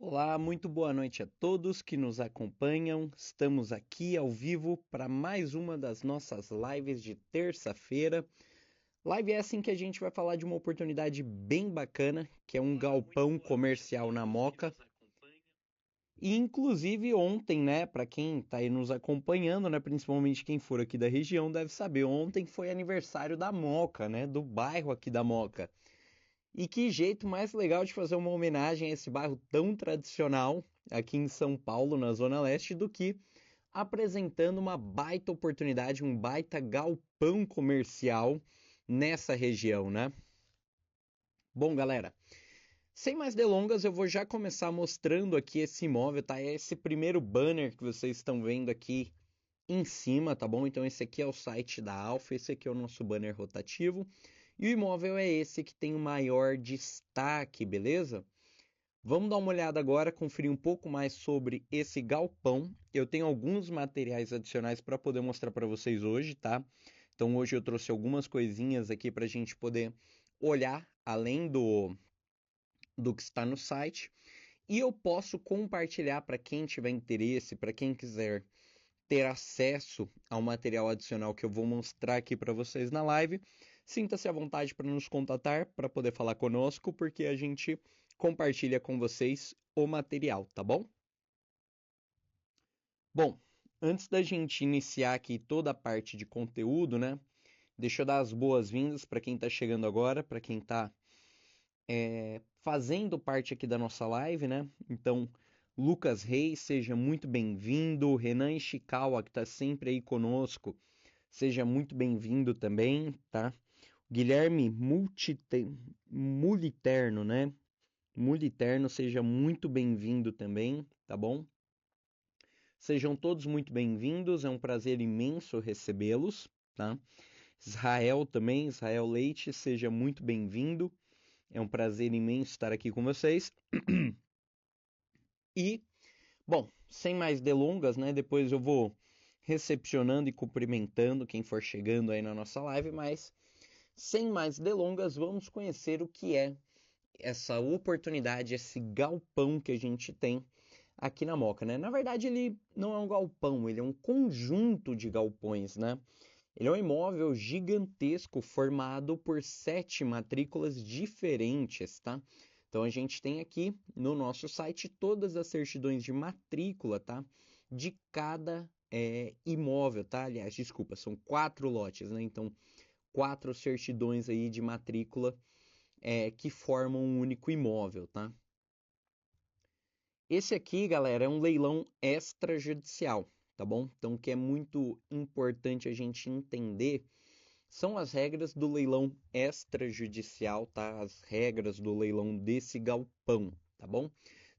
Olá, muito boa noite a todos que nos acompanham. Estamos aqui ao vivo para mais uma das nossas lives de terça-feira. Live essa em que a gente vai falar de uma oportunidade bem bacana, que é um galpão comercial na Moca. E inclusive ontem, né, para quem está aí nos acompanhando, né, principalmente quem for aqui da região, deve saber, ontem foi aniversário da Moca, né, do bairro aqui da Moca. E que jeito mais legal de fazer uma homenagem a esse bairro tão tradicional aqui em São Paulo, na Zona Leste, do que apresentando uma baita oportunidade, um baita galpão comercial nessa região, né? Bom, galera, sem mais delongas, eu vou já começar mostrando aqui esse imóvel, tá? É esse primeiro banner que vocês estão vendo aqui em cima, tá bom? Então esse aqui é o site da Alfa, esse aqui é o nosso banner rotativo. E o imóvel é esse que tem o maior destaque, beleza? Vamos dar uma olhada agora, conferir um pouco mais sobre esse galpão. Eu tenho alguns materiais adicionais para poder mostrar para vocês hoje, tá? Então hoje eu trouxe algumas coisinhas aqui para a gente poder olhar além do que está no site. E eu posso compartilhar para quem tiver interesse, para quem quiser ter acesso ao material adicional que eu vou mostrar aqui para vocês na live. Sinta-se à vontade para nos contatar, para poder falar conosco, porque a gente compartilha com vocês o material, tá bom? Bom, antes da gente iniciar aqui toda a parte de conteúdo, né? Deixa eu dar as boas-vindas para quem está chegando agora, para quem está fazendo parte aqui da nossa live, né? Então, Lucas Reis, seja muito bem-vindo. Renan Ishikawa, que está sempre aí conosco, seja muito bem-vindo também, tá? Guilherme Muliterno, né? Muliterno, seja muito bem-vindo também, tá bom? Sejam todos muito bem-vindos, é um prazer imenso recebê-los, tá? Israel também, Israel Leite, seja muito bem-vindo, é um prazer imenso estar aqui com vocês. E, bom, sem mais delongas, né? Depois eu vou recepcionando e cumprimentando quem for chegando aí na nossa live, mas sem mais delongas, vamos conhecer o que é essa oportunidade, esse galpão que a gente tem aqui na Moca, né? Na verdade, ele não é um galpão, ele é um conjunto de galpões, né? Ele é um imóvel gigantesco formado por 7 matrículas diferentes, tá? Então a gente tem aqui no nosso site todas as certidões de matrícula, tá? De cada imóvel, tá? Aliás, desculpa, são 4 lotes, né? Então 4 certidões aí de matrícula que formam um único imóvel, tá? Esse aqui, galera, é um leilão extrajudicial, tá bom? Então, o que é muito importante a gente entender são as regras do leilão extrajudicial, tá? As regras do leilão desse galpão, tá bom?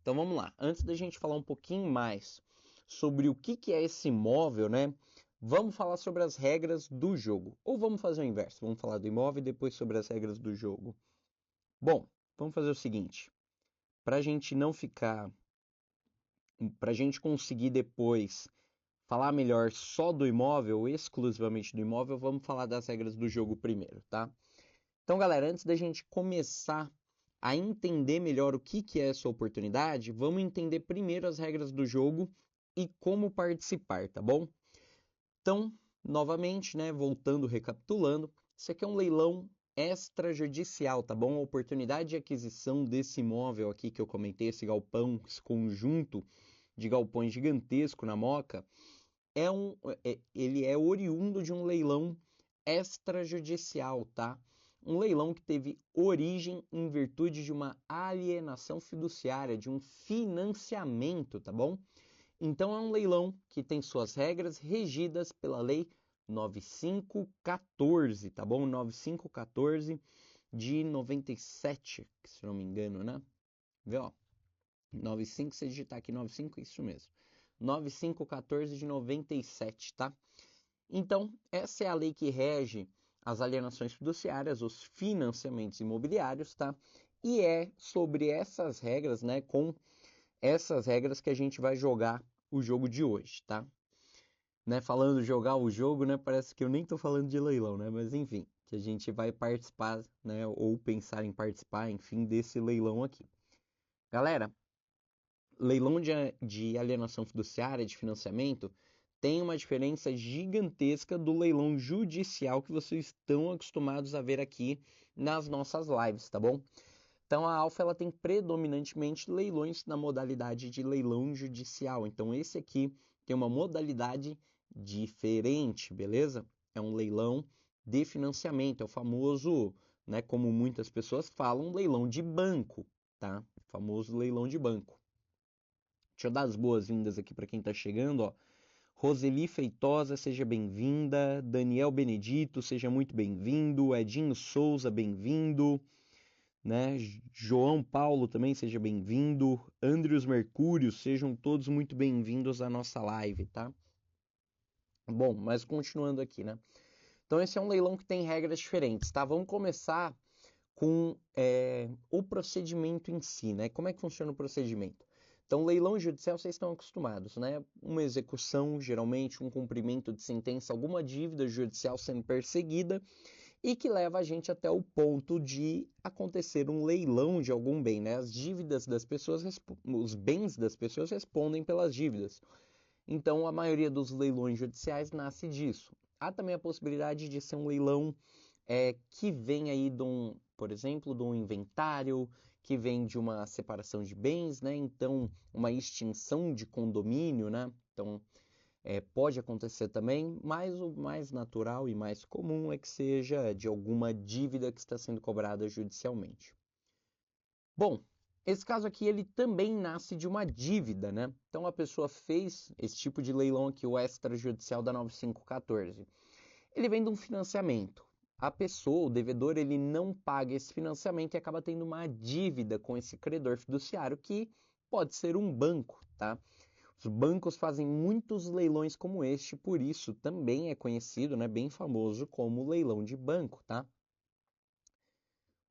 Então, vamos lá. Antes da gente falar um pouquinho mais sobre o que é esse imóvel, né? Vamos falar sobre as regras do jogo. Ou vamos fazer o inverso. Vamos falar do imóvel e depois sobre as regras do jogo. Bom, vamos fazer o seguinte. Para a gente não ficar, para a gente conseguir depois falar melhor só do imóvel, exclusivamente do imóvel, vamos falar das regras do jogo primeiro, tá? Então, galera, antes da gente começar a entender melhor o que é essa oportunidade, vamos entender primeiro as regras do jogo e como participar, tá bom? Então, novamente, né, voltando, recapitulando, isso aqui é um leilão extrajudicial, tá bom? A oportunidade de aquisição desse imóvel aqui que eu comentei, esse galpão, esse conjunto de galpões gigantesco na Moca, é um, ele é oriundo de um leilão extrajudicial, tá? Um leilão que teve origem em virtude de uma alienação fiduciária, de um financiamento, tá bom? Então é um leilão que tem suas regras regidas pela Lei 9514, tá bom? 9514 de 97, se não me engano, né? Vê, ó. 95, se digitar aqui 95, isso mesmo. 9514 de 97, tá? Então, essa é a lei que rege as alienações fiduciárias, os financiamentos imobiliários, tá? E é sobre essas regras, né, com essas regras que a gente vai jogar o jogo de hoje, tá? Né, falando jogar o jogo, né, parece que eu nem tô falando de leilão, né? Mas enfim, que a gente vai participar, né, ou pensar em participar, enfim, desse leilão aqui. Galera, leilão de alienação fiduciária, de financiamento, tem uma diferença gigantesca do leilão judicial que vocês estão acostumados a ver aqui nas nossas lives, tá bom? Então a Alfa ela tem predominantemente leilões na modalidade de leilão judicial. Então esse aqui tem uma modalidade diferente, beleza? É um leilão de financiamento, é o famoso, né, como muitas pessoas falam, leilão de banco, tá? O famoso leilão de banco. Deixa eu dar as boas-vindas aqui para quem está chegando, ó. Roseli Feitosa, seja bem-vinda. Daniel Benedito, seja muito bem-vindo. Edinho Souza, bem-vindo. Né? João Paulo também, seja bem-vindo. Andrius Mercúrio, sejam todos muito bem-vindos à nossa live, tá? Bom, mas continuando aqui, né? Então esse é um leilão que tem regras diferentes, tá? Vamos começar com o procedimento em si, né? Como é que funciona o procedimento? Então, leilão judicial, vocês estão acostumados, né? Uma execução, geralmente um cumprimento de sentença, alguma dívida judicial sendo perseguida e que leva a gente até o ponto de acontecer um leilão de algum bem, né? As dívidas das pessoas, os bens das pessoas respondem pelas dívidas. Então, a maioria dos leilões judiciais nasce disso. Há também a possibilidade de ser um leilão que vem aí por exemplo, de um inventário, que vem de uma separação de bens, né? Então, uma extinção de condomínio, né? Então, pode acontecer também, mas o mais natural e mais comum é que seja de alguma dívida que está sendo cobrada judicialmente. Bom, esse caso aqui ele também nasce de uma dívida, né? Então a pessoa fez esse tipo de leilão aqui, o extrajudicial da 9514. Ele vem de um financiamento. A pessoa, o devedor, ele não paga esse financiamento e acaba tendo uma dívida com esse credor fiduciário que pode ser um banco, tá? Os bancos fazem muitos leilões como este, por isso também é conhecido, né, bem famoso como leilão de banco, tá?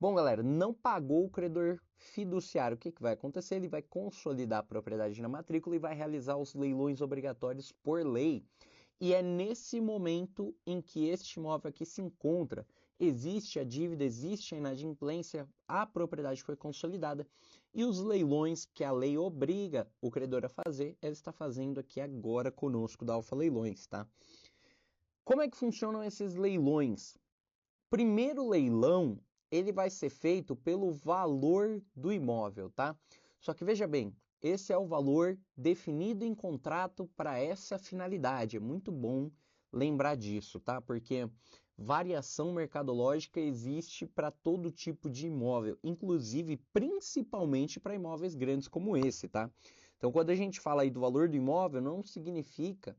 Bom, galera, não pagou o credor fiduciário, o que vai acontecer? Ele vai consolidar a propriedade na matrícula e vai realizar os leilões obrigatórios por lei. E é nesse momento em que este imóvel aqui se encontra. Existe a dívida, existe a inadimplência, a propriedade foi consolidada e os leilões que a lei obriga o credor a fazer, ele está fazendo aqui agora conosco da Alfa Leilões, tá? Como é que funcionam esses leilões? Primeiro leilão, ele vai ser feito pelo valor do imóvel, tá? Só que veja bem, esse é o valor definido em contrato para essa finalidade. É muito bom lembrar disso, tá? Porque variação mercadológica existe para todo tipo de imóvel, inclusive principalmente para imóveis grandes como esse, tá? Então, quando a gente fala aí do valor do imóvel, não significa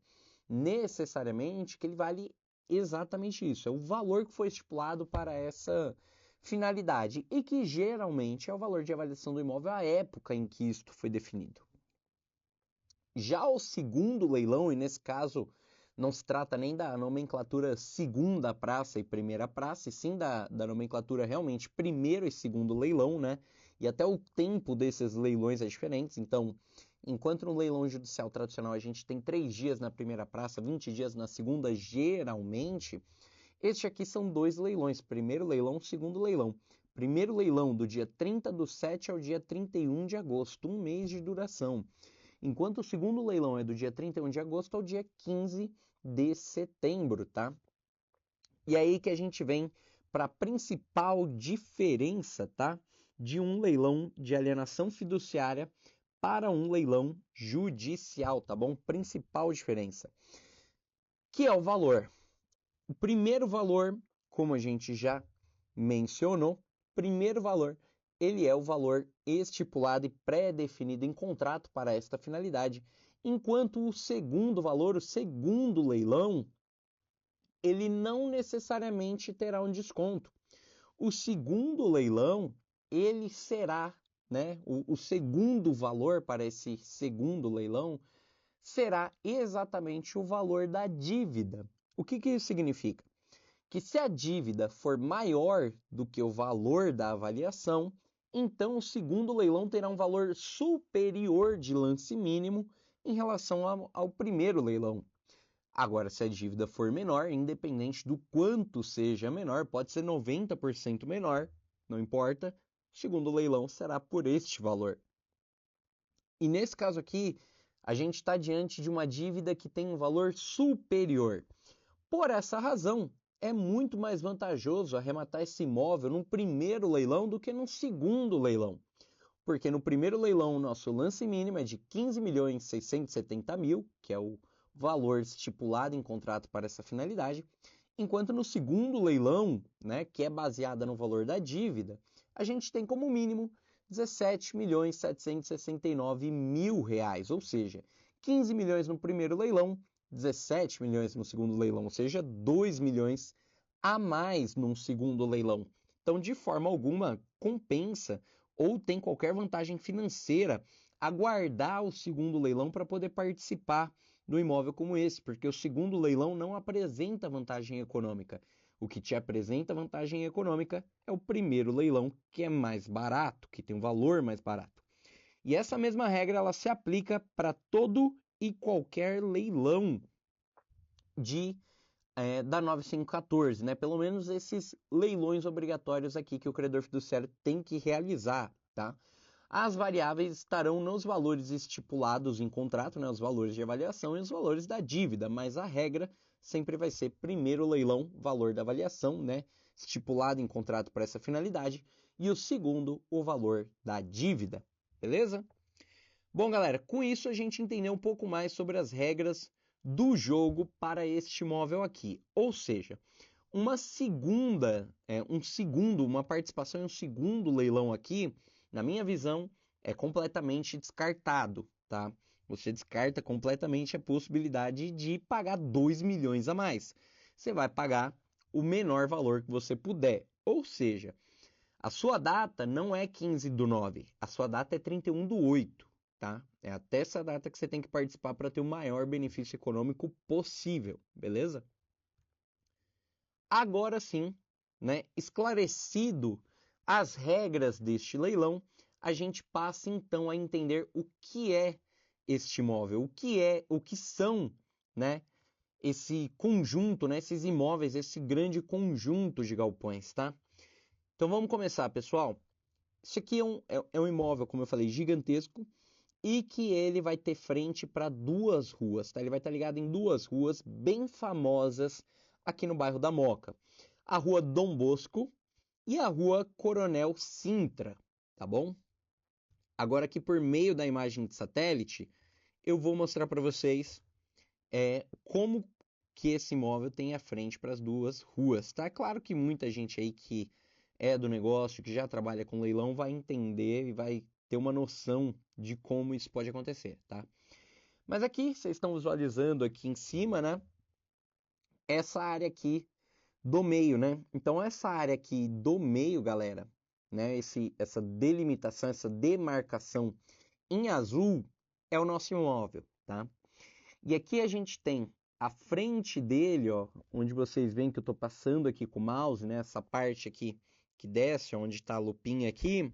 necessariamente que ele vale exatamente isso. É o valor que foi estipulado para essa finalidade e que geralmente é o valor de avaliação do imóvel à época em que isto foi definido. Já o segundo leilão, e nesse caso não se trata nem da nomenclatura segunda praça e primeira praça, e sim da nomenclatura realmente primeiro e segundo leilão, né? E até o tempo desses leilões é diferente. Então, enquanto no leilão judicial tradicional a gente tem 3 dias na primeira praça, 20 dias na segunda, geralmente, este aqui são 2 leilões, primeiro leilão, segundo leilão. Primeiro leilão do dia 30/7 ao dia 31 de agosto, um mês de duração. Enquanto o segundo leilão é do dia 31 de agosto ao dia 15 de setembro, tá? E aí que a gente vem para a principal diferença, tá? De um leilão de alienação fiduciária para um leilão judicial, tá bom? Principal diferença. Que é o valor. O primeiro valor, como a gente já mencionou, primeiro valor, ele é o valor estipulado e pré-definido em contrato para esta finalidade, enquanto o segundo valor, o segundo leilão, ele não necessariamente terá um desconto. O segundo leilão, ele será, né, o segundo valor para esse segundo leilão será exatamente o valor da dívida. O que isso significa? Que se a dívida for maior do que o valor da avaliação, então o segundo leilão terá um valor superior de lance mínimo em relação ao primeiro leilão. Agora, se a dívida for menor, independente do quanto seja menor, pode ser 90% menor, não importa, o segundo leilão será por este valor. E nesse caso aqui, a gente está diante de uma dívida que tem um valor superior. Por essa razão, é muito mais vantajoso arrematar esse imóvel no primeiro leilão do que no segundo leilão. Porque no primeiro leilão o nosso lance mínimo é de 15.670.000, que é o valor estipulado em contrato para essa finalidade, enquanto no segundo leilão, né, que é baseada no valor da dívida, a gente tem como mínimo 17.769.000 reais, ou seja, 15 milhões no primeiro leilão, 17 milhões no segundo leilão, ou seja, 2 milhões a mais num segundo leilão. Então, de forma alguma, compensa ou tem qualquer vantagem financeira aguardar o segundo leilão para poder participar do imóvel como esse, porque o segundo leilão não apresenta vantagem econômica. O que te apresenta vantagem econômica é o primeiro leilão, que é mais barato, que tem um valor mais barato. E essa mesma regra ela se aplica para todo e qualquer leilão da 9514, né? Pelo menos esses leilões obrigatórios aqui que o credor fiduciário tem que realizar, tá? As variáveis estarão nos valores estipulados em contrato, né? Os valores de avaliação e os valores da dívida, mas a regra sempre vai ser primeiro leilão, valor da avaliação, né? Estipulado em contrato para essa finalidade, e o segundo, o valor da dívida, beleza? Bom, galera, com isso a gente entendeu um pouco mais sobre as regras do jogo para este móvel aqui. Ou seja, uma participação em um segundo leilão aqui, na minha visão, é completamente descartado, tá? Você descarta completamente a possibilidade de pagar 2 milhões a mais. Você vai pagar o menor valor que você puder. Ou seja, a sua data não é 15/9, a sua data é 31/8, tá? É até essa data que você tem que participar para ter o maior benefício econômico possível, beleza? Agora sim, né, esclarecido as regras deste leilão, a gente passa então a entender o que é este imóvel, o que são, né, esse conjunto, né, esses imóveis, esse grande conjunto de galpões, tá? Então vamos começar, pessoal. Isso aqui é um imóvel, como eu falei, gigantesco e que ele vai ter frente para duas ruas, tá? Ele vai estar ligado em duas ruas bem famosas aqui no bairro da Moca. A rua Dom Bosco e a rua Coronel Sintra, tá bom? Agora aqui por meio da imagem de satélite, eu vou mostrar para vocês como que esse imóvel tem a frente para as duas ruas, tá? Claro que muita gente aí que é do negócio, que já trabalha com leilão, vai entender e vai ter uma noção de como isso pode acontecer, tá? Mas aqui, vocês estão visualizando aqui em cima, né? Essa área aqui do meio, né? Então, essa área aqui do meio, galera, né? Essa delimitação, essa demarcação em azul é o nosso imóvel, tá? E aqui a gente tem a frente dele, ó, onde vocês veem que eu estou passando aqui com o mouse, né? Essa parte aqui que desce, onde está a lupinha aqui,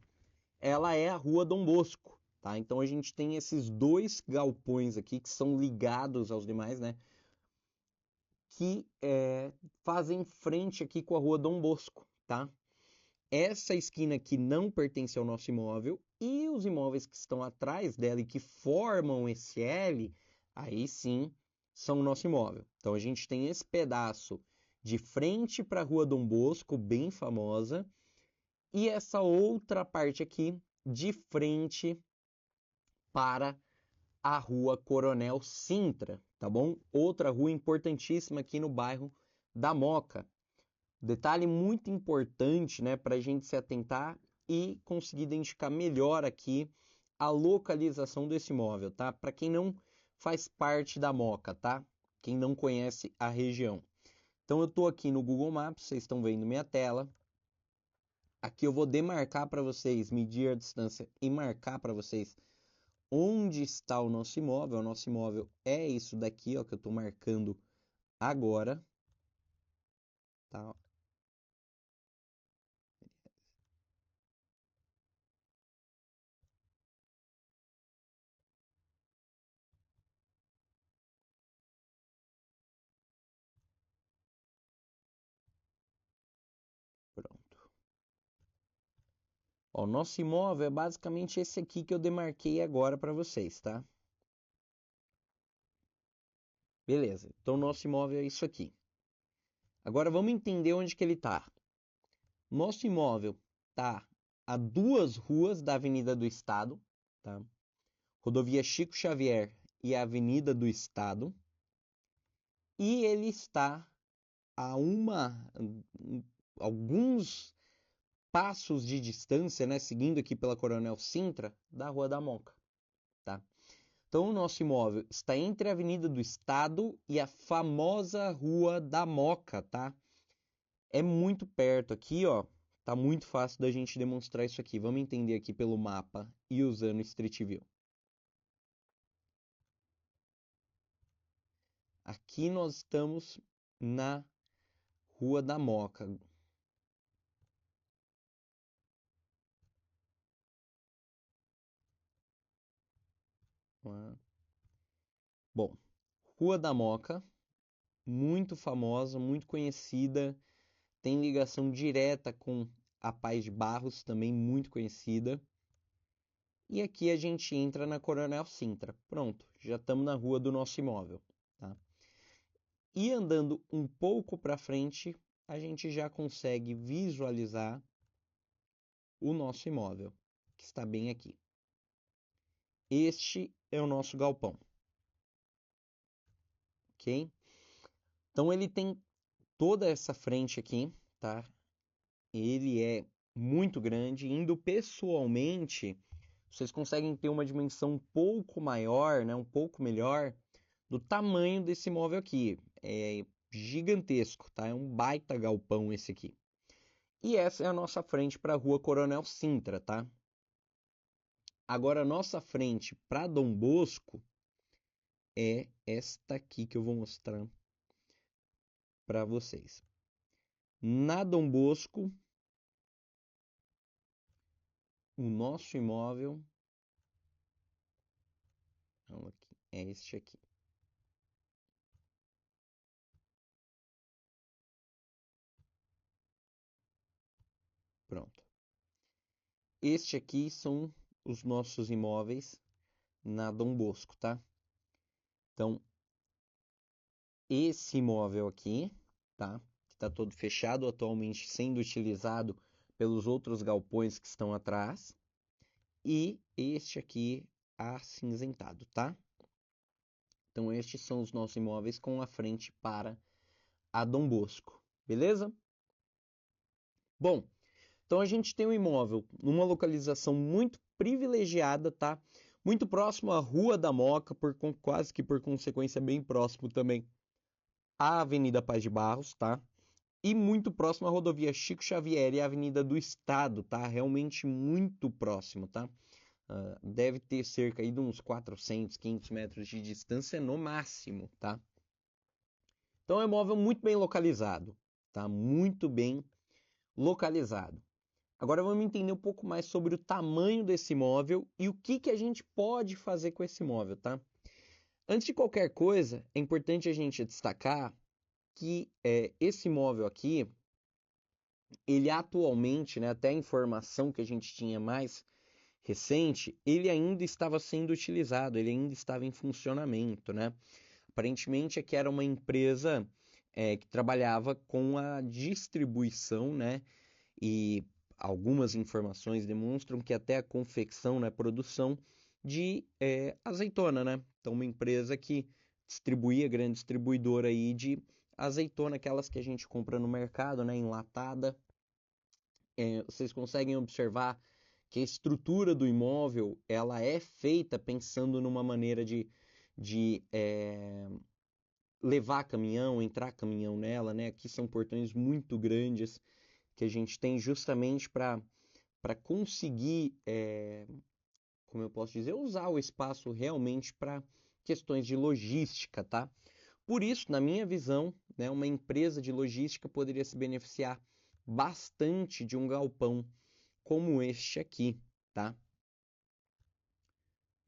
ela é a Rua Dom Bosco, tá? Então a gente tem esses dois galpões aqui que são ligados aos demais, né? Que fazem frente aqui com a Rua Dom Bosco, tá? Essa esquina aqui não pertence ao nosso imóvel e os imóveis que estão atrás dela e que formam esse L, aí sim são o nosso imóvel. Então a gente tem esse pedaço de frente para a Rua Dom Bosco, bem famosa, e essa outra parte aqui de frente para a Rua Coronel Sintra, tá bom? Outra rua importantíssima aqui no bairro da Moca. Detalhe muito importante, né, para a gente se atentar e conseguir identificar melhor aqui a localização desse imóvel, tá? Para quem não faz parte da Moca, tá? Quem não conhece a região. Então eu estou aqui no Google Maps, vocês estão vendo minha tela. Aqui eu vou demarcar para vocês, medir a distância e marcar para vocês onde está o nosso imóvel. O nosso imóvel é isso daqui, ó, que eu estou marcando agora, tá? Pronto. Ó, nosso imóvel é basicamente esse aqui que eu demarquei agora para vocês, tá? Beleza, então nosso imóvel é isso aqui. Agora vamos entender onde que ele está. Nosso imóvel está a 2 ruas da Avenida do Estado, tá? Rodovia Chico Xavier e a Avenida do Estado. E ele está a alguns passos de distância, né, seguindo aqui pela Coronel Sintra, da Rua da Moca, tá? Então, o nosso imóvel está entre a Avenida do Estado e a famosa Rua da Moca, tá? É muito perto aqui, ó. Tá muito fácil da gente demonstrar isso aqui. Vamos entender aqui pelo mapa e usando Street View. Aqui nós estamos na Rua da Moca. Bom, Rua da Moca, muito famosa, muito conhecida, tem ligação direta com a Paz de Barros, também muito conhecida. E aqui a gente entra na Coronel Sintra. Pronto, já estamos na rua do nosso imóvel, tá? E andando um pouco para frente, a gente já consegue visualizar o nosso imóvel, que está bem aqui. Este é o nosso galpão, ok? Então ele tem toda essa frente aqui, tá? Ele é muito grande. Indo pessoalmente, vocês conseguem ter uma dimensão um pouco maior, né? Um pouco melhor do tamanho desse imóvel aqui. É gigantesco, tá? É um baita galpão esse aqui. E essa é a nossa frente para a Rua Coronel Sintra, tá? Agora, a nossa frente para Dom Bosco é esta aqui que eu vou mostrar para vocês. Na Dom Bosco, o nosso imóvel é este aqui. Pronto. Este aqui são os nossos imóveis na Dom Bosco, tá? Então, esse imóvel aqui, tá? Que está todo fechado, atualmente sendo utilizado pelos outros galpões que estão atrás. E este aqui acinzentado, tá? Então, estes são os nossos imóveis com a frente para a Dom Bosco, beleza? Bom, então a gente tem um imóvel numa localização muito privilegiada, tá? Muito próximo à Rua da Moca, quase que por consequência bem próximo também à Avenida Paz de Barros, tá? E muito próximo à rodovia Chico Xavier e à Avenida do Estado, tá? Realmente muito próximo, tá? Deve ter cerca aí de uns 400, 500 metros de distância no máximo, tá? Então é um imóvel muito bem localizado, tá? Muito bem localizado. Agora vamos entender um pouco mais sobre o tamanho desse imóvel e o que a gente pode fazer com esse imóvel, tá? Antes de qualquer coisa, é importante a gente destacar que esse imóvel aqui, ele atualmente, né, até a informação que a gente tinha mais recente, ele ainda estava sendo utilizado, ele ainda estava em funcionamento, né? Aparentemente é que era uma empresa que trabalhava com a distribuição, né? E algumas informações demonstram que até a confecção, né, produção de azeitona, né? Então uma empresa que distribuía, grande distribuidora aí de azeitona, aquelas que a gente compra no mercado, né, enlatada. Vocês conseguem observar que a estrutura do imóvel ela é feita pensando numa maneira de levar caminhão, entrar caminhão nela, né? Aqui são portões muito grandes que a gente tem justamente para conseguir, como eu posso dizer, usar o espaço realmente para questões de logística, tá? Por isso, na minha visão, né, uma empresa de logística poderia se beneficiar bastante de um galpão como este aqui, tá?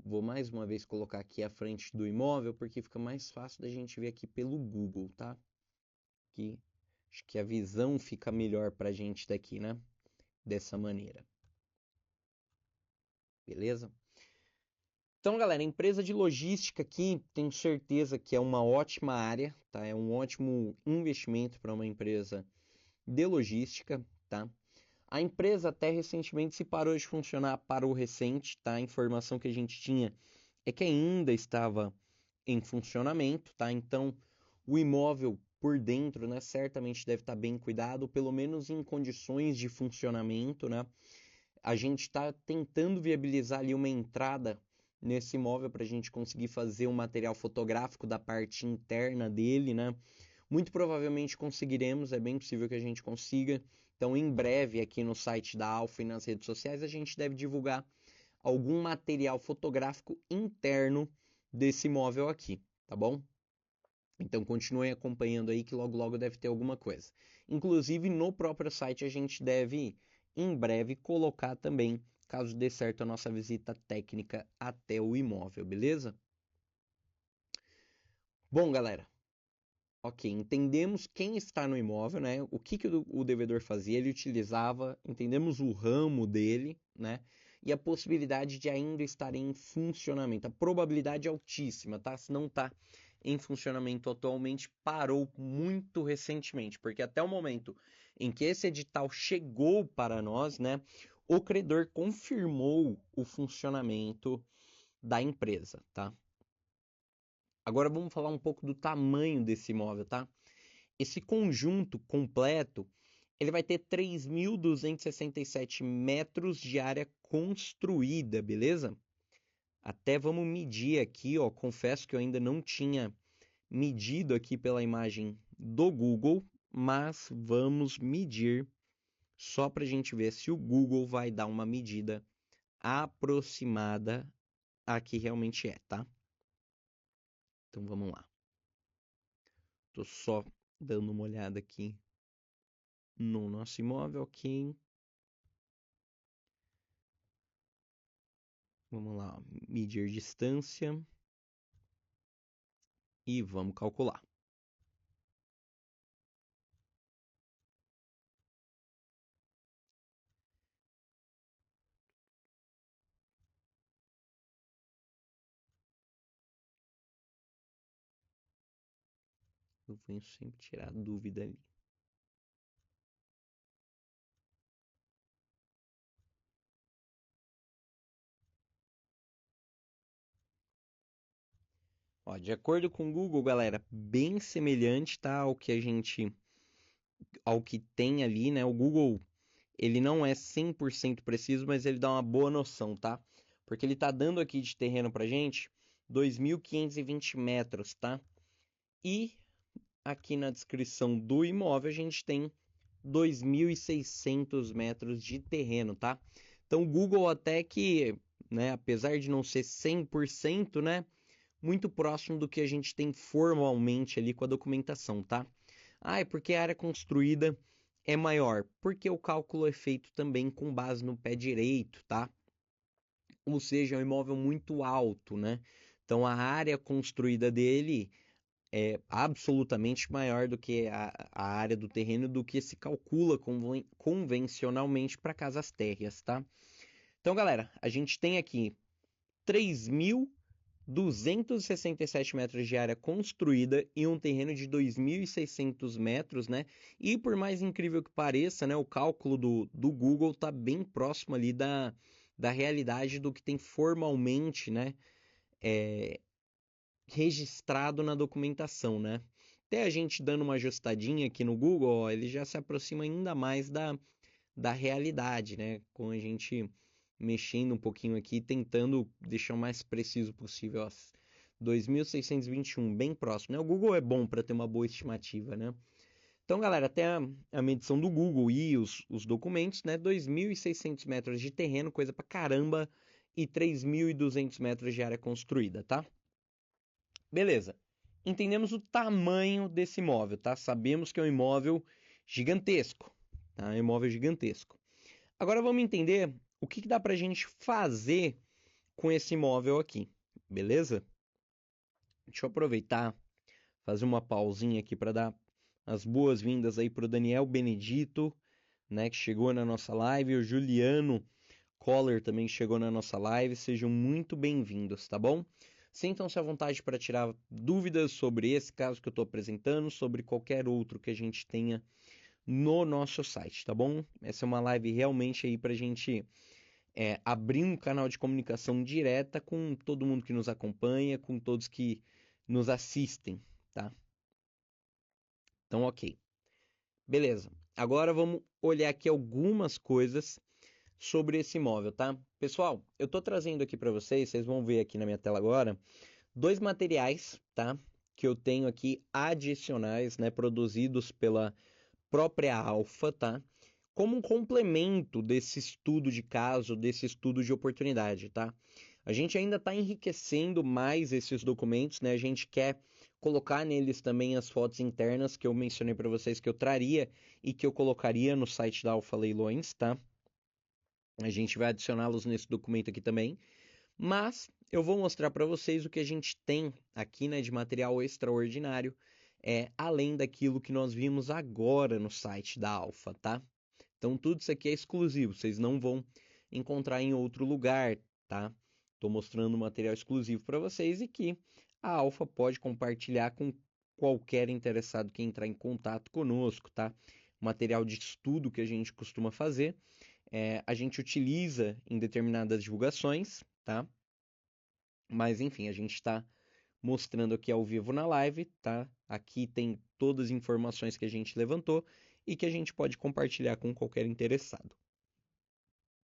Vou mais uma vez colocar aqui a frente do imóvel, porque fica mais fácil da gente ver aqui pelo Google, tá? Que acho que a visão fica melhor pra gente daqui, né? Dessa maneira. beleza? Então, galera, empresa de logística aqui, tenho certeza que é uma ótima área, tá? É um ótimo investimento para uma empresa de logística, tá? A empresa até recentemente se parou de funcionar, parou recente, tá? A informação que a gente tinha é que ainda estava em funcionamento, tá? Então, o imóvel por dentro, né, certamente deve estar bem cuidado, pelo menos em condições de funcionamento, né? A gente está tentando viabilizar ali uma entrada nesse imóvel para a gente conseguir fazer um material fotográfico da parte interna dele, né? Muito provavelmente conseguiremos, é bem possível que a gente consiga. Então, em breve, aqui no site da Alfa e nas redes sociais, a gente deve divulgar algum material fotográfico interno desse imóvel aqui, tá bom? Então, continuem acompanhando aí que logo logo deve ter alguma coisa. Inclusive, no próprio site a gente deve em breve colocar também, caso dê certo a nossa visita técnica até o imóvel, beleza? Bom, galera, ok, entendemos quem está no imóvel, né? O que que o devedor fazia? Ele utilizava, entendemos o ramo dele, né? E a possibilidade de ainda estar em funcionamento. A probabilidade é altíssima, tá? Se não está em funcionamento atualmente, parou muito recentemente, porque até o momento em que esse edital chegou para nós, né? O credor confirmou o funcionamento da empresa, tá? Agora vamos falar um pouco do tamanho desse imóvel, tá? Esse conjunto completo, ele vai ter 3.267 metros de área construída, beleza? Até vamos medir aqui, ó. Confesso que eu ainda não tinha medido aqui pela imagem do Google, mas vamos medir só para a gente ver se o Google vai dar uma medida aproximada a que realmente é, tá? Então vamos lá. Tô só dando uma olhada aqui no nosso imóvel, ok. Vamos lá, medir distância e vamos calcular. Eu venho sempre tirar dúvida ali. Ó, de acordo com o Google, galera, bem semelhante, tá, ao que tem ali, né? O Google, ele não é 100% preciso, mas ele dá uma boa noção, tá? Porque ele tá dando aqui de terreno pra gente 2.520 metros, tá? E aqui na descrição do imóvel a gente tem 2.600 metros de terreno, tá? Então o Google até que, né, apesar de não ser 100%, né, muito próximo do que a gente tem formalmente ali com a documentação, tá? Ah, é porque a área construída é maior, porque o cálculo é feito também com base no pé direito, tá? Ou seja, é um imóvel muito alto, né? Então a área construída dele é absolutamente maior do que a área do terreno do que se calcula convencionalmente para casas térreas, tá? Então, galera, a gente tem aqui 3.267 metros de área construída e um terreno de 2.600 metros, né? E por mais incrível que pareça, né, o cálculo do Google está bem próximo ali da realidade do que tem formalmente, né, registrado na documentação, né? Até a gente dando uma ajustadinha aqui no Google, ó, ele já se aproxima ainda mais da realidade, né? Com a gente mexendo um pouquinho aqui, tentando deixar o mais preciso possível. Ó, 2.621, bem próximo, né? O Google é bom para ter uma boa estimativa, né? Então, galera, até a medição do Google e os documentos, né? 2.600 metros de terreno, coisa pra caramba, e 3.200 metros de área construída, tá? Beleza. Entendemos o tamanho desse imóvel, tá? Sabemos que é um imóvel gigantesco, tá? É um imóvel gigantesco. Agora vamos entender o que dá pra gente fazer com esse imóvel aqui, beleza? Deixa eu aproveitar, fazer uma pausinha aqui para dar as boas-vindas aí pro Daniel Benedito, né, que chegou na nossa live, o Juliano Scholar também chegou na nossa live, sejam muito bem-vindos, tá bom? Sintam-se à vontade para tirar dúvidas sobre esse caso que eu estou apresentando, sobre qualquer outro que a gente tenha no nosso site, tá bom? Essa é uma live realmente aí para a gente abrir um canal de comunicação direta com todo mundo que nos acompanha, com todos que nos assistem, tá? Então, ok. Beleza. Agora vamos olhar aqui algumas coisas sobre esse imóvel, tá? Pessoal, eu tô trazendo aqui para vocês, vocês vão ver aqui na minha tela agora, dois materiais, tá? Que eu tenho aqui adicionais, né? Produzidos pela própria Alfa, tá? Como um complemento desse estudo de caso, desse estudo de oportunidade, tá? A gente ainda está enriquecendo mais esses documentos, né? A gente quer colocar neles também as fotos internas que eu mencionei para vocês que eu traria e que eu colocaria no site da Alfa Leilões, tá? A gente vai adicioná-los nesse documento aqui também, mas eu vou mostrar para vocês o que a gente tem aqui, né, de material extraordinário, além daquilo que nós vimos agora no site da Alfa, tá? Então tudo isso aqui é exclusivo, vocês não vão encontrar em outro lugar, tá? Estou mostrando material exclusivo para vocês e que a Alfa pode compartilhar com qualquer interessado que entrar em contato conosco, tá? Material de estudo que a gente costuma fazer, a gente utiliza em determinadas divulgações, tá? Mas enfim, a gente está mostrando aqui ao vivo na live, tá? Aqui tem todas as informações que a gente levantou e que a gente pode compartilhar com qualquer interessado.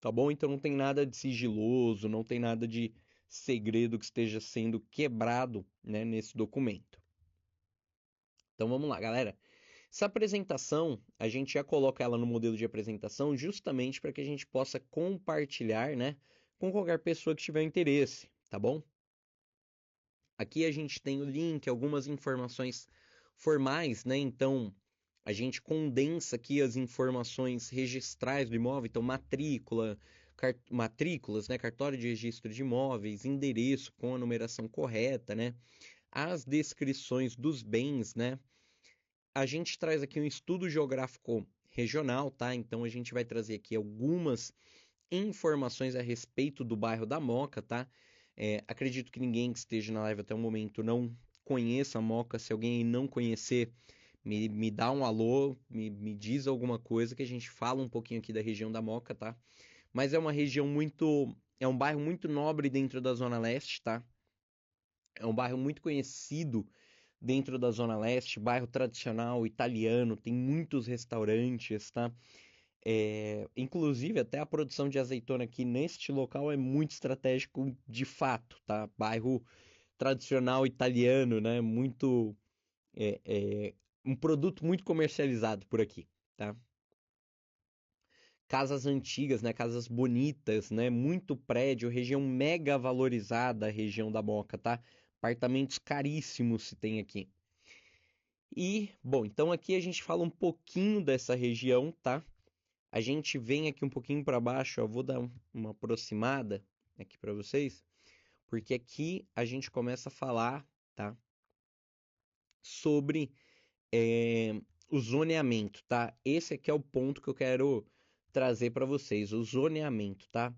Tá bom? Então não tem nada de sigiloso, não tem nada de segredo que esteja sendo quebrado, né, nesse documento. Então vamos lá, galera. Essa apresentação, a gente já coloca ela no modelo de apresentação justamente para que a gente possa compartilhar, né, com qualquer pessoa que tiver interesse, tá bom? Aqui a gente tem o link, algumas informações formais, né? Então, a gente condensa aqui as informações registrais do imóvel, então matrículas, né? Cartório de registro de imóveis, endereço com a numeração correta, né? As descrições dos bens, né? A gente traz aqui um estudo geográfico regional, tá? Então a gente vai trazer aqui algumas informações a respeito do bairro da Moca, tá? Acredito que ninguém que esteja na live até o momento não conheça a Moca. Se alguém não conhecer, me dá um alô, me diz alguma coisa que a gente fala um pouquinho aqui da região da Moca, tá? Mas é uma região muito... É um bairro muito nobre dentro da Zona Leste, tá? É um bairro muito conhecido dentro da Zona Leste, bairro tradicional italiano, tem muitos restaurantes, tá? Inclusive, até a produção de azeitona aqui neste local é muito estratégico de fato, tá? Bairro tradicional italiano, né? Muito, um produto muito comercializado por aqui, tá? Casas antigas, né? Casas bonitas, né? Muito prédio, região mega valorizada, a região da Moca, tá? Apartamentos caríssimos se tem aqui. E, bom, então aqui a gente fala um pouquinho dessa região, tá? A gente vem aqui um pouquinho para baixo, ó, vou dar uma aproximada aqui para vocês, porque aqui a gente começa a falar, tá? Sobre o zoneamento, tá? Esse aqui é o ponto que eu quero trazer para vocês, o zoneamento, tá?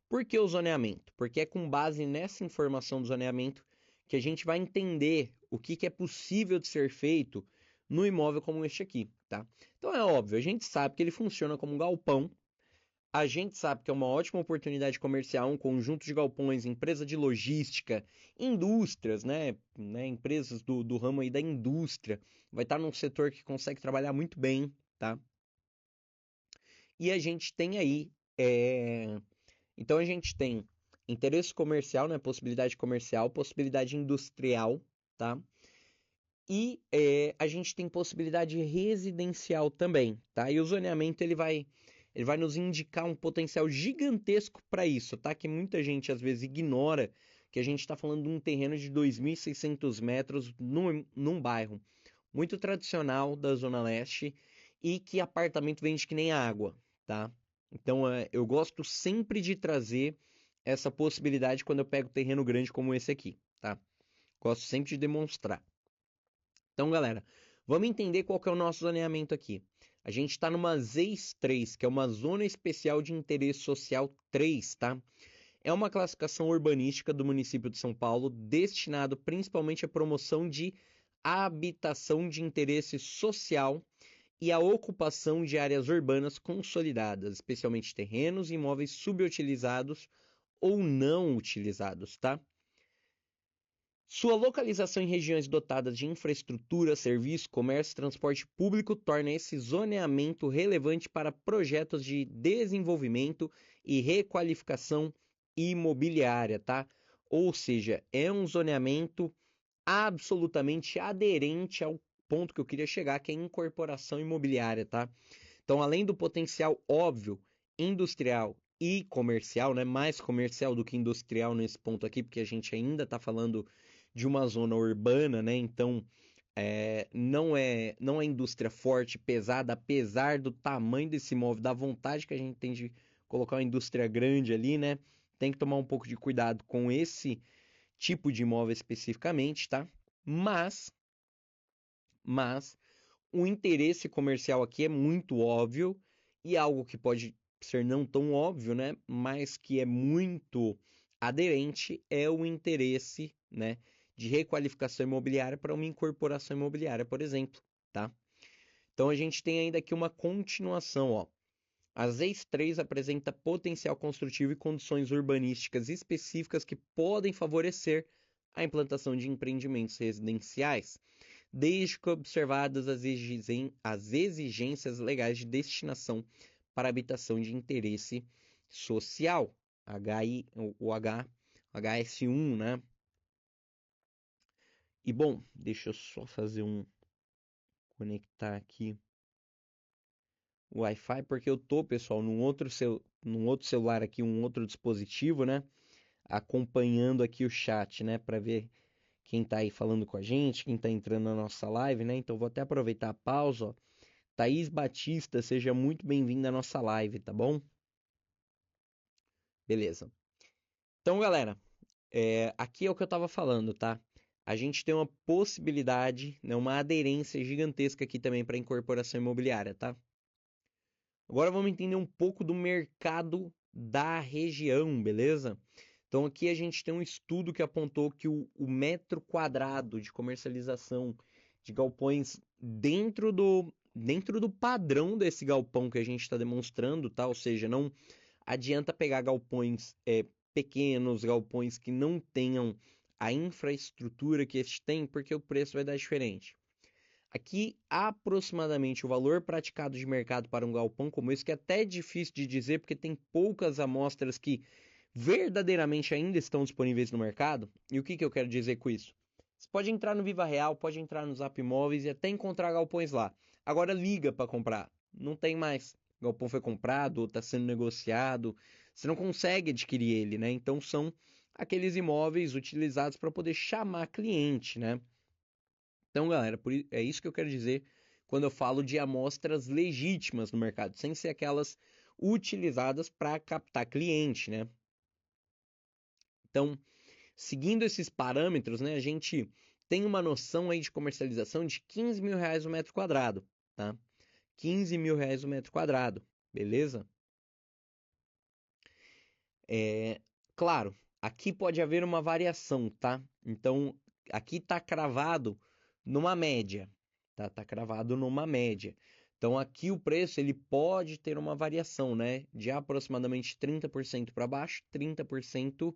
Por que o zoneamento? Porque é com base nessa informação do zoneamento que a gente vai entender o que é possível de ser feito no imóvel como este aqui, tá? Então é óbvio, a gente sabe que ele funciona como um galpão, a gente sabe que é uma ótima oportunidade comercial, um conjunto de galpões, empresa de logística, indústrias, né, empresas do ramo aí da indústria, vai estar num setor que consegue trabalhar muito bem, tá? E a gente tem aí, então a gente tem interesse comercial, né, possibilidade comercial, possibilidade industrial, tá? E a gente tem possibilidade residencial também, tá? E o zoneamento ele vai nos indicar um potencial gigantesco para isso, tá? Que muita gente às vezes ignora que a gente está falando de um terreno de 2.600 metros num bairro muito tradicional da Zona Leste e que apartamento vende que nem água, tá? Então eu gosto sempre de trazer essa possibilidade quando eu pego terreno grande como esse aqui, tá? Gosto sempre de demonstrar. Então, galera, vamos entender qual que é o nosso zoneamento aqui. A gente está numa ZEIS 3, que é uma Zona Especial de Interesse Social 3, tá? É uma classificação urbanística do município de São Paulo destinado principalmente à promoção de habitação de interesse social e à ocupação de áreas urbanas consolidadas, especialmente terrenos e imóveis subutilizados ou não utilizados, tá? Sua localização em regiões dotadas de infraestrutura, serviço, comércio e transporte público torna esse zoneamento relevante para projetos de desenvolvimento e requalificação imobiliária, tá? Ou seja, é um zoneamento absolutamente aderente ao ponto que eu queria chegar, que é a incorporação imobiliária, tá? Então, além do potencial óbvio industrial e comercial, né? Mais comercial do que industrial nesse ponto aqui, porque a gente ainda está falando de uma zona urbana, né? Então, não é indústria forte, pesada, apesar do tamanho desse imóvel, da vontade que a gente tem de colocar uma indústria grande ali, né? Tem que tomar um pouco de cuidado com esse tipo de imóvel especificamente, tá? Mas o interesse comercial aqui é muito óbvio e algo que pode ser não tão óbvio, né? Mas que é muito aderente é o interesse, né? De requalificação imobiliária para uma incorporação imobiliária, por exemplo, tá? Então a gente tem ainda aqui uma continuação, ó. A ZEIS 3 apresenta potencial construtivo e condições urbanísticas específicas que podem favorecer a implantação de empreendimentos residenciais, desde que observadas as exigências legais de destinação para habitação de interesse social, HS1, né? E bom, deixa eu só fazer conectar aqui o Wi-Fi, porque eu tô, pessoal, num outro celular aqui, um outro dispositivo, né? Acompanhando aqui o chat, né? Para ver quem tá aí falando com a gente, quem tá entrando na nossa live, né? Então vou até aproveitar a pausa, ó. Thaís Batista, seja muito bem-vinda à nossa live, tá bom? Beleza. Então, galera, aqui é o que eu tava falando, tá? A gente tem uma possibilidade, né, uma aderência gigantesca aqui também para incorporação imobiliária, tá? Agora vamos entender um pouco do mercado da região, beleza? Então aqui a gente tem um estudo que apontou que o metro quadrado de comercialização de galpões dentro do padrão desse galpão que a gente está demonstrando, tá? Ou seja, não adianta pegar galpões pequenos, galpões que não tenham a infraestrutura que este tem, porque o preço vai dar diferente. Aqui, aproximadamente o valor praticado de mercado para um galpão como esse, que é até difícil de dizer, porque tem poucas amostras que verdadeiramente ainda estão disponíveis no mercado. E o que eu quero dizer com isso? Você pode entrar no Viva Real, pode entrar no Zap Imóveis e até encontrar galpões lá. Agora liga para comprar, não tem mais. O galpão foi comprado ou está sendo negociado, você não consegue adquirir ele, né? Então são aqueles imóveis utilizados para poder chamar cliente, né? Então, galera, é isso que eu quero dizer quando eu falo de amostras legítimas no mercado, sem ser aquelas utilizadas para captar cliente, né? Então, seguindo esses parâmetros, né, a gente tem uma noção aí de comercialização de R$ 15.000 o metro quadrado, tá? R$ 15.000 o metro quadrado, beleza? Claro, aqui pode haver uma variação, tá? Então, aqui está cravado numa média, tá? Tá cravado numa média. Então, aqui o preço ele pode ter uma variação, né? De aproximadamente 30% para baixo, 30%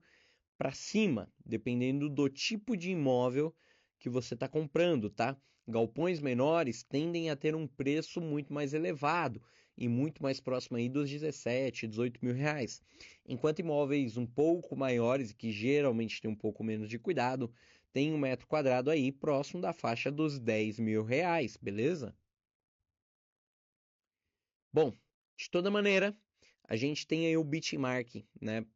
para cima, dependendo do tipo de imóvel que você está comprando, tá? Galpões menores tendem a ter um preço muito mais elevado e muito mais próximo aí dos 17, 18 mil reais. Enquanto imóveis um pouco maiores, que geralmente tem um pouco menos de cuidado, tem um metro quadrado aí próximo da faixa dos 10 mil reais, beleza? Bom, de toda maneira, a gente tem aí o benchmark, né?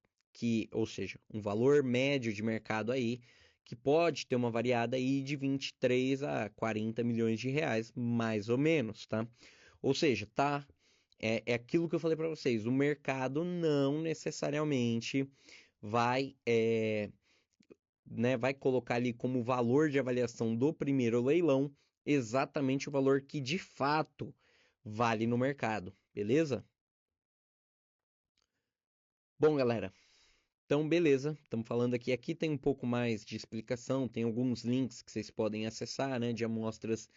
Ou seja, um valor médio de mercado aí, que pode ter uma variada aí de 23 a 40 milhões de reais, mais ou menos, tá? Ou seja, tá? É aquilo que eu falei para vocês, o mercado não necessariamente vai, né, vai colocar ali como valor de avaliação do primeiro leilão exatamente o valor que de fato vale no mercado, beleza? Bom, galera, então beleza, estamos falando aqui. Aqui tem um pouco mais de explicação, tem alguns links que vocês podem acessar, né, de amostras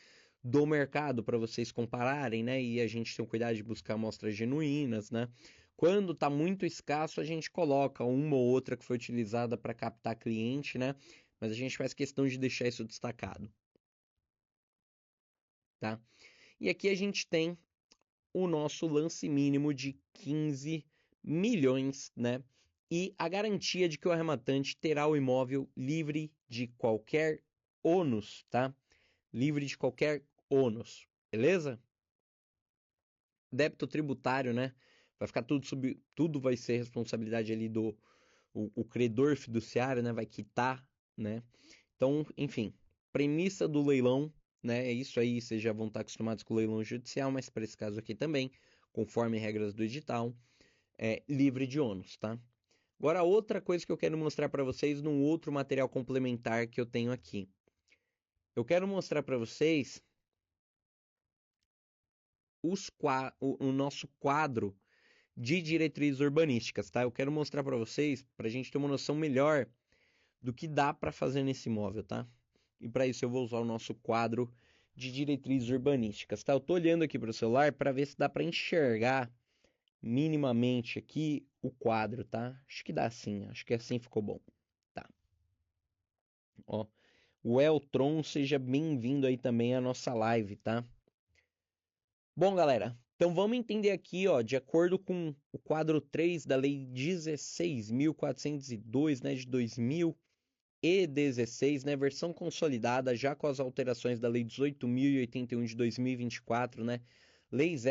do mercado para vocês compararem, né? E a gente tem o cuidado de buscar amostras genuínas, né? Quando está muito escasso, a gente coloca uma ou outra que foi utilizada para captar cliente, né? Mas a gente faz questão de deixar isso destacado, tá? E aqui a gente tem o nosso lance mínimo de 15 milhões, né? E a garantia de que o arrematante terá o imóvel livre de qualquer ônus, tá? Livre de qualquer ônus, beleza? Débito tributário, né? Vai ficar tudo vai ser responsabilidade ali do o credor fiduciário, né? Vai quitar, né? Então, enfim, premissa do leilão, né? É isso aí, vocês já vão estar acostumados com o leilão judicial, mas para esse caso aqui também, conforme regras do edital, é livre de ônus, tá? Agora, outra coisa que eu quero mostrar para vocês num outro material complementar que eu tenho aqui. Eu quero mostrar para vocês o nosso quadro de diretrizes urbanísticas, tá? Eu quero mostrar para vocês, para a gente ter uma noção melhor do que dá para fazer nesse imóvel, tá? E para isso eu vou usar o nosso quadro de diretrizes urbanísticas, tá? Eu tô olhando aqui para o celular para ver se dá para enxergar minimamente aqui o quadro, tá? Acho que dá sim, acho que assim ficou bom. Tá. Ó, o Eltron, seja bem-vindo aí também à nossa live, tá? Bom, galera, então vamos entender aqui, ó, de acordo com o quadro 3 da Lei 16.402, né, de 2016, né, versão consolidada, já com as alterações da Lei 18.081 de 2024, né, leis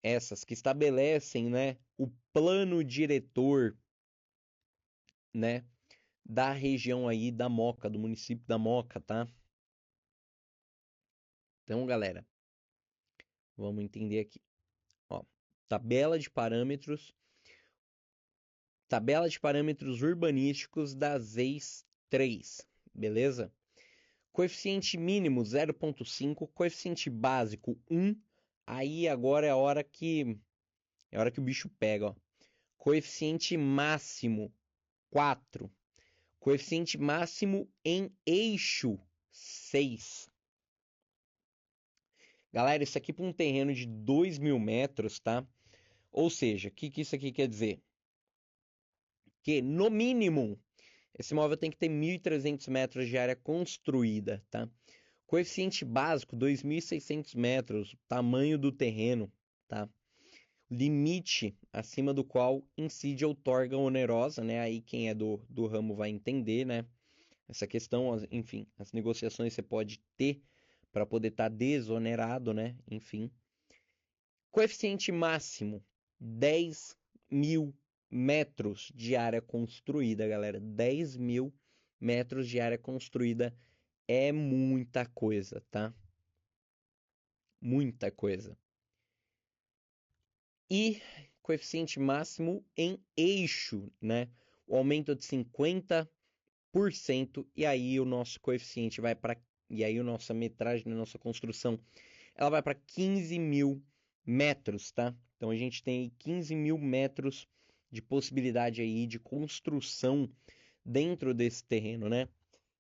essas que estabelecem, né, o plano diretor, né, da região aí da Moca, do município da Moca, tá? Então, galera, vamos entender aqui. Ó, tabela de parâmetros, tabela de parâmetros urbanísticos das EIS 3, beleza? Coeficiente mínimo 0,5, coeficiente básico 1. Aí agora é a hora que o bicho pega, ó. Coeficiente máximo 4. Coeficiente máximo em eixo 6. Galera, isso aqui para um terreno de 2.000 metros, tá? Ou seja, o que isso aqui quer dizer? Que, no mínimo, esse imóvel tem que ter 1.300 metros de área construída, tá? Coeficiente básico, 2.600 metros, tamanho do terreno, tá? Limite acima do qual incide a outorga onerosa, né? Aí quem é do ramo vai entender, né? Essa questão, enfim, as negociações você pode ter para poder estar desonerado, né? Enfim. Coeficiente máximo, 10.000 metros de área construída, galera. 10.000 metros de área construída é muita coisa, tá? Muita coisa. E coeficiente máximo em eixo, né? O aumento de 50%, e aí o nosso coeficiente vai para. E aí a nossa metragem, a nossa construção, ela vai para 15.000 metros, tá? Então a gente tem aí 15.000 metros de possibilidade aí de construção dentro desse terreno, né?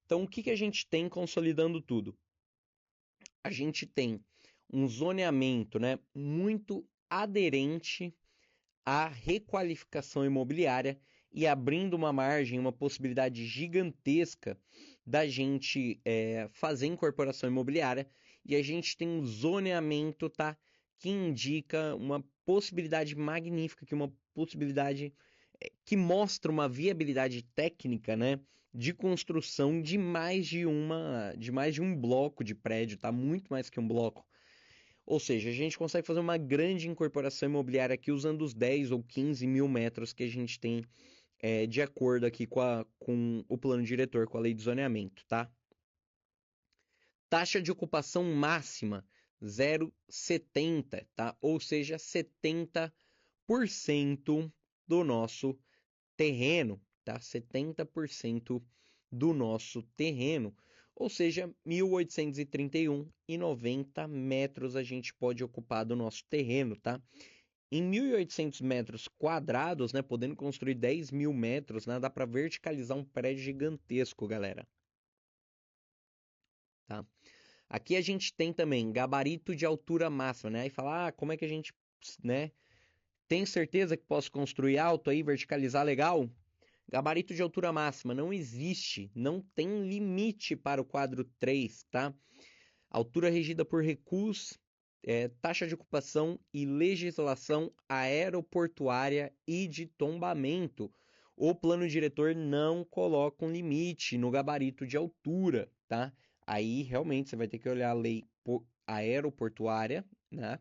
Então o que a gente tem consolidando tudo? A gente tem um zoneamento, né, muito aderente à requalificação imobiliária e abrindo uma margem, uma possibilidade gigantesca da gente fazer incorporação imobiliária, e a gente tem um zoneamento, tá, que indica uma possibilidade magnífica, que uma possibilidade que mostra uma viabilidade técnica, né, de construção de mais de um bloco de prédio, tá? Muito mais que um bloco. Ou seja, a gente consegue fazer uma grande incorporação imobiliária aqui usando os 10 ou 15 mil metros que a gente tem de acordo aqui com o plano diretor, com a lei de zoneamento, tá? Taxa de ocupação máxima 0,70, tá? Ou seja, 70% do nosso terreno, tá? 70% do nosso terreno. Ou seja, 1.831,90 metros a gente pode ocupar do nosso terreno, tá? Em 1.800 metros quadrados, né, podendo construir 10 mil metros, né, dá para verticalizar um prédio gigantesco, galera. Tá? Aqui a gente tem também gabarito de altura máxima, né? Aí fala, como é que a gente, né? Tem certeza que posso construir alto aí, verticalizar legal? Gabarito de altura máxima não existe, não tem limite para o quadro 3, tá? Altura regida por recuos, taxa de ocupação e legislação aeroportuária e de tombamento. O plano diretor não coloca um limite no gabarito de altura, tá? Aí realmente você vai ter que olhar a lei aeroportuária, né?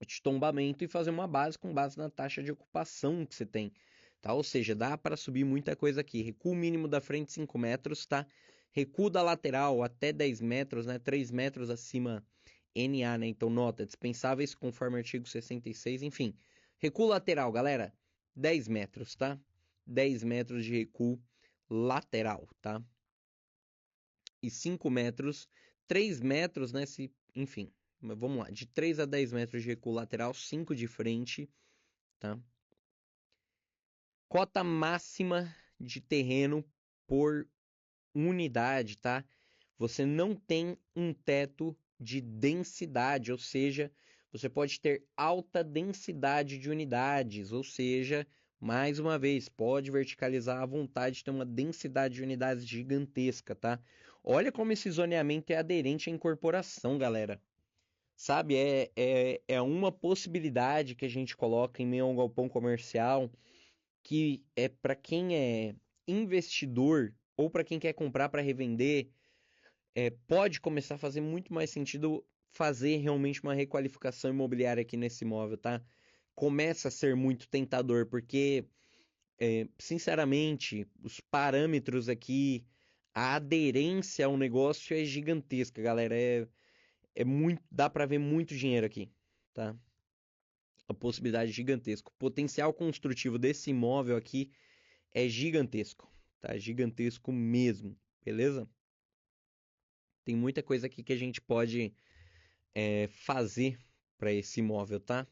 De tombamento e fazer uma base com base na taxa de ocupação que você tem, tá? Ou seja, dá para subir muita coisa aqui. Recuo mínimo da frente 5 metros, tá? Recuo da lateral até 10 metros, né? 3 metros acima NA, né? Então, nota, dispensáveis conforme artigo 66, enfim. Recuo lateral, galera, 10 metros, tá? 10 metros de recuo lateral, tá? E 5 metros, 3 metros, né? Enfim, mas vamos lá, de 3 a 10 metros de recuo lateral, 5 de frente, tá? Cota máxima de terreno por unidade, tá? Você não tem um teto de densidade, ou seja, você pode ter alta densidade de unidades, ou seja, mais uma vez, pode verticalizar à vontade, ter uma densidade de unidades gigantesca, tá? Olha como esse zoneamento é aderente à incorporação, galera. Sabe, é uma possibilidade que a gente coloca em meio a um galpão comercial que é para quem é investidor ou para quem quer comprar para revender, pode começar a fazer muito mais sentido fazer realmente uma requalificação imobiliária aqui nesse imóvel, tá? Começa a ser muito tentador, porque, sinceramente, os parâmetros aqui, a aderência ao negócio é gigantesca, galera. É muito, dá para ver muito dinheiro aqui, tá? A possibilidade gigantesca. O potencial construtivo desse imóvel aqui é gigantesco, tá? Gigantesco mesmo, beleza? Tem muita coisa aqui que a gente pode fazer para esse imóvel, tá?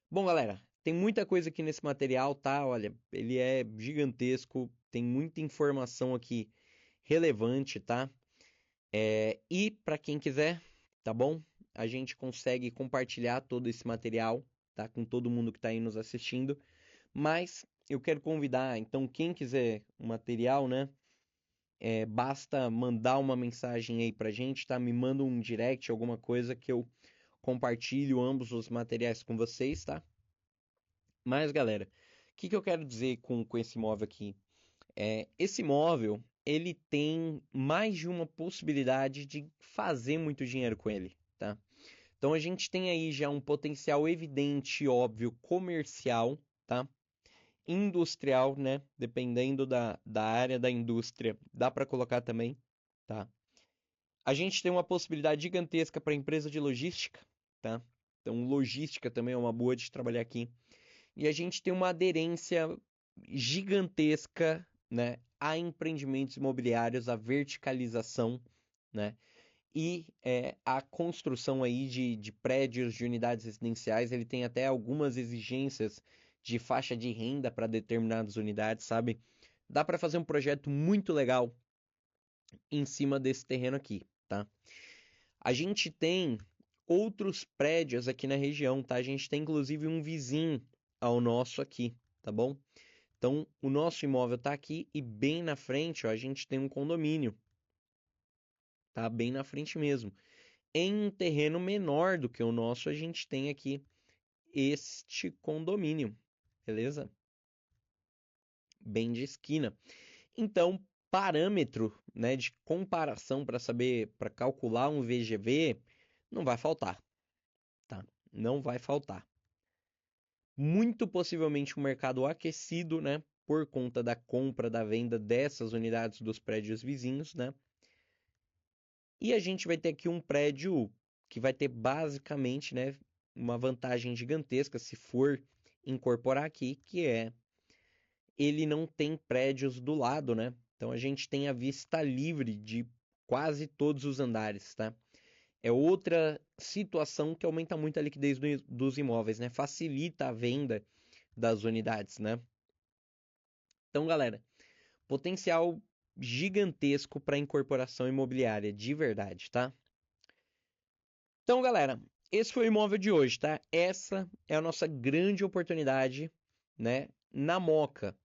Bom, galera, tem muita coisa aqui nesse material, tá? Olha, ele é gigantesco, tem muita informação aqui relevante, tá? E para quem quiser, tá bom? A gente consegue compartilhar todo esse material, tá? Com todo mundo que está aí nos assistindo. Mas eu quero convidar, então, quem quiser o material, né? Basta mandar uma mensagem aí pra gente, tá? Me manda um direct, alguma coisa que eu compartilho ambos os materiais com vocês, tá? Mas, galera, o que eu quero dizer com esse móvel aqui? Esse móvel, ele tem mais de uma possibilidade de fazer muito dinheiro com ele, tá? Então a gente tem aí já um potencial evidente, óbvio, comercial, tá? Industrial, né? Dependendo da área da indústria, dá para colocar também, tá? A gente tem uma possibilidade gigantesca para empresa de logística, tá? Então, logística também é uma boa de trabalhar aqui. E a gente tem uma aderência gigantesca, né, a empreendimentos imobiliários, a verticalização, né? E a construção aí de prédios, de unidades residenciais, ele tem até algumas exigências de faixa de renda para determinadas unidades, sabe? Dá para fazer um projeto muito legal em cima desse terreno aqui, tá? A gente tem outros prédios aqui na região, tá? A gente tem inclusive um vizinho ao nosso aqui, tá bom? Então, o nosso imóvel tá aqui e bem na frente, ó, a gente tem um condomínio, tá? Bem na frente mesmo. Em um terreno menor do que o nosso, a gente tem aqui este condomínio, beleza? Bem de esquina. Então, parâmetro, né, de comparação para saber, para calcular um VGV, não vai faltar, tá? Não vai faltar. Muito possivelmente um mercado aquecido, né, por conta da compra, da venda dessas unidades dos prédios vizinhos, né? E a gente vai ter aqui um prédio que vai ter basicamente, né, uma vantagem gigantesca se for incorporar aqui, que é ele não tem prédios do lado, né? Então a gente tem a vista livre de quase todos os andares, tá? É outra situação que aumenta muito a liquidez dos imóveis, né? Facilita a venda das unidades, né? Então, galera, potencial gigantesco para incorporação imobiliária, de verdade, tá? Então, galera, esse foi o imóvel de hoje, tá? Essa é a nossa grande oportunidade, né? Na Moca.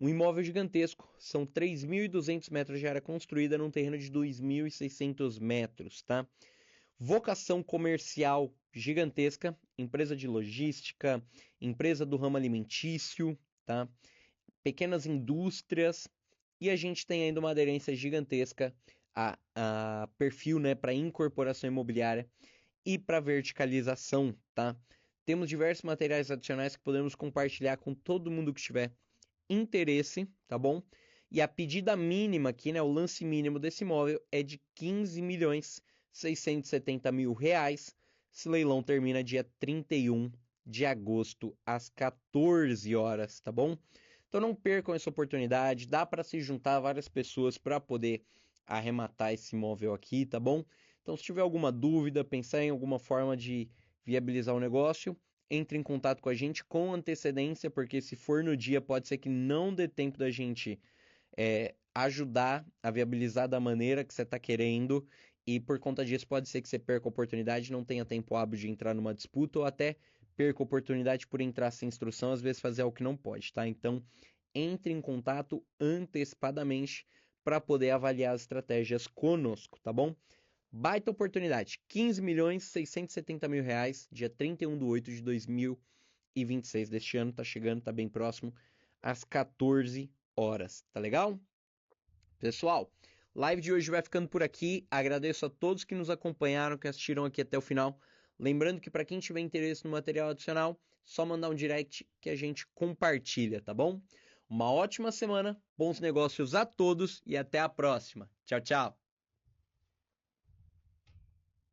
Um imóvel gigantesco, são 3.200 metros de área construída num terreno de 2.600 metros, tá? Vocação comercial gigantesca, empresa de logística, empresa do ramo alimentício, tá? Pequenas indústrias, e a gente tem ainda uma aderência gigantesca a perfil, né, para incorporação imobiliária e para verticalização, tá? Temos diversos materiais adicionais que podemos compartilhar com todo mundo que tiver interesse, tá bom? E a pedida mínima aqui, né, o lance mínimo desse imóvel é de 15.670.000 reais. Esse leilão termina dia 31 de agosto às 14 horas, tá bom? Então não percam essa oportunidade, dá para se juntar várias pessoas para poder arrematar esse imóvel aqui, tá bom? Então se tiver alguma dúvida, pensar em alguma forma de viabilizar o negócio, entre em contato com a gente com antecedência, porque se for no dia, pode ser que não dê tempo da gente ajudar a viabilizar da maneira que você está querendo, e por conta disso pode ser que você perca a oportunidade, não tenha tempo hábil de entrar numa disputa, ou até perca a oportunidade por entrar sem instrução, às vezes fazer algo que não pode, tá? Então, entre em contato antecipadamente para poder avaliar as estratégias conosco, tá bom? Baita oportunidade, 15.670.000 reais, dia 31/8 de 2026 deste ano, tá chegando, tá bem próximo, às 14 horas, tá legal? Pessoal, live de hoje vai ficando por aqui, agradeço a todos que nos acompanharam, que assistiram aqui até o final, lembrando que para quem tiver interesse no material adicional, só mandar um direct que a gente compartilha, tá bom? Uma ótima semana, bons negócios a todos e até a próxima. Tchau, tchau!